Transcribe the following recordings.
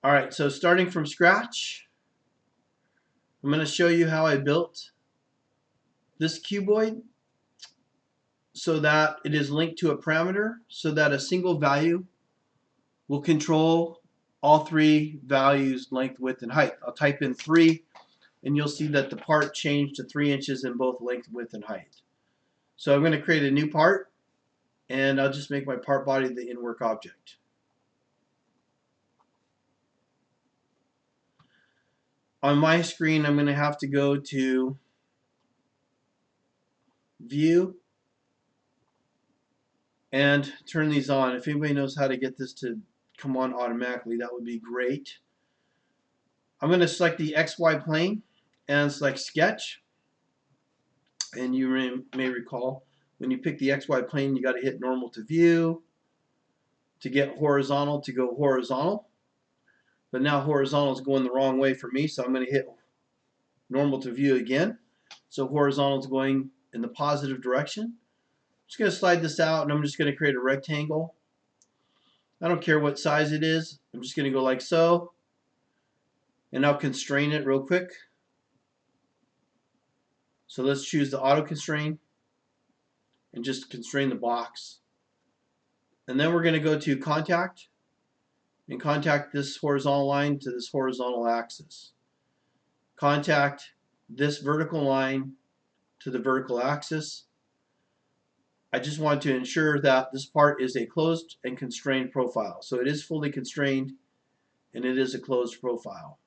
Alright, so starting from scratch, I'm going to show you how I built this cuboid so that it is linked to a parameter so that a single value will control all three values, length, width, and height. I'll type in 3 and you'll see that the part changed to 3 inches in both length, width, and height. So I'm going to create a new part and I'll just make my part body the in-work object. On my screen, I'm going to have to go to View and turn these on. If anybody knows how to get this to come on automatically, that would be great. I'm going to select the XY plane and select Sketch. And you may recall, when you pick the XY plane, you got to hit Normal to View. To get horizontal, to go horizontal. But now horizontal is going the wrong way for me, so I'm going to hit Normal to View again. So horizontal is going in the positive direction. I'm just going to slide this out and I'm just going to create a rectangle. I don't care what size it is. I'm just going to go like so. And I'll constrain it real quick. So let's choose the auto constrain and just constrain the box. And then we're going to go to contact and contact this horizontal line to this horizontal axis. Contact this vertical line to the vertical axis. I just want to ensure that this part is a closed and constrained profile. So it is fully constrained and it is a closed profile.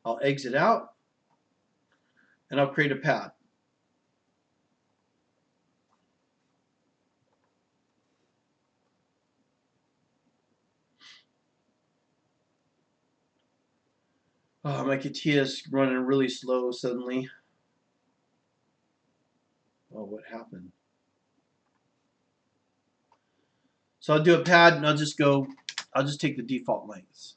I'll exit out and I'll create a pad. Oh, my CATIA is running really slow suddenly. Oh, what happened? So I'll do a pad and I'll just take the default lengths.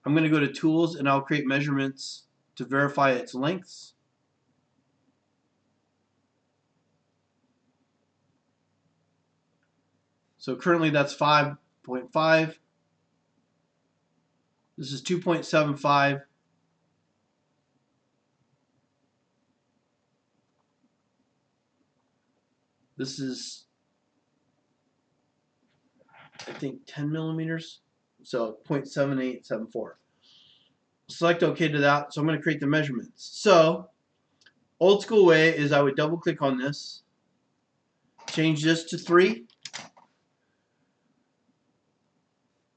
I'm going to go to Tools and I'll create measurements to verify its lengths. So currently that's 5.5. This is 2.75. This is, I think, 10 millimeters. So 0.7874. Select OK to that. So I'm going to create the measurements. So old school way is I would double click on this, change this to 3,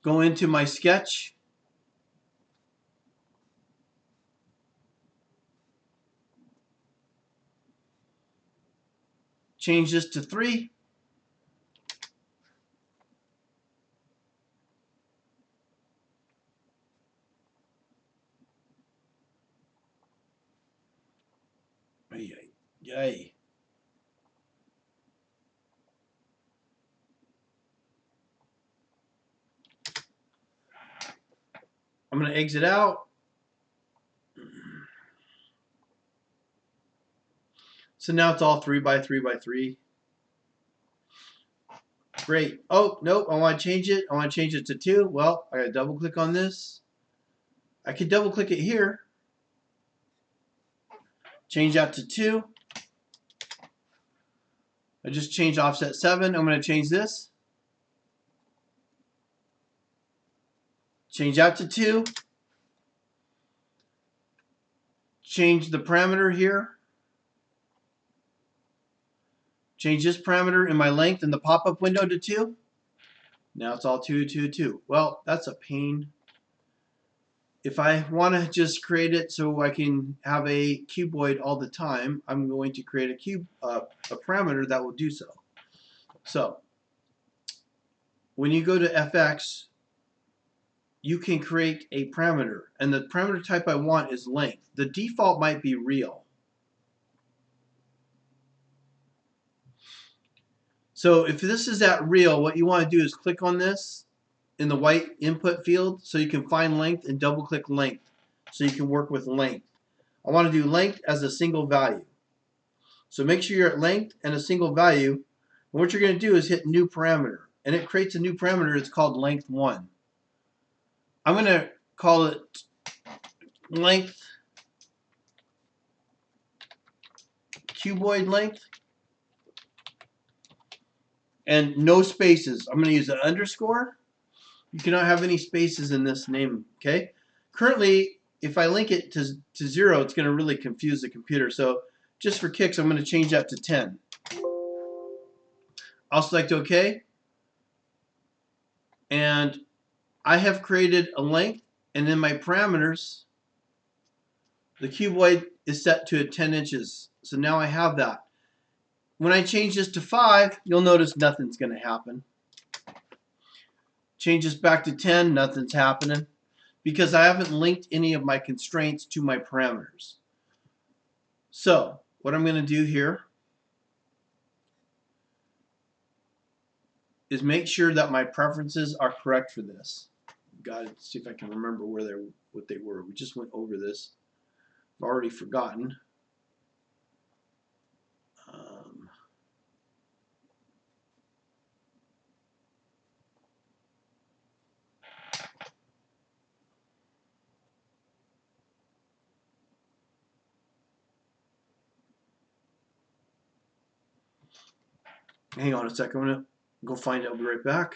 go into my sketch, change this to 3, yay. I'm going to exit out. So now it's all 3 by 3 by 3. Great. Oh, nope, I want to change it. I want to change it to 2. Well, I got to double click on this. I could double click it here. Change that to 2. I just changed offset 7. I'm going to change this. Change that to 2. Change the parameter here. Change this parameter in my length in the pop-up window to 2. Now it's all 2, 2, 2. Well, that's a pain. If I want to just create it so I can have a cuboid all the time, I'm going to create a parameter that will do so. So when you go to FX, you can create a parameter, and the parameter type I want is length. The default might be real. So if this is at real, what you want to do is click on this in the white input field so you can find length and double click length so you can work with length. I want to do length as a single value. So make sure you're at length and a single value. And what you're going to do is hit new parameter, and it creates a new parameter. It's called length 1. I'm going to call it length, cuboid length, and no spaces. I'm going to use an underscore. You cannot have any spaces in this name, okay? Currently, if I link it to 0, it's going to really confuse the computer. So just for kicks, I'm going to change that to 10. I'll select OK. And I have created a length, and in my parameters, the cuboid is set to 10 inches. So now I have that. When I change this to 5, you'll notice nothing's going to happen. Change this back to 10, nothing's happening, because I haven't linked any of my constraints to my parameters. So what I'm going to do here is make sure that my preferences are correct for this. Got to see if I can remember what they were. We just went over this. I've already forgotten. Hang on a second. I'm going to go find it. I'll be right back.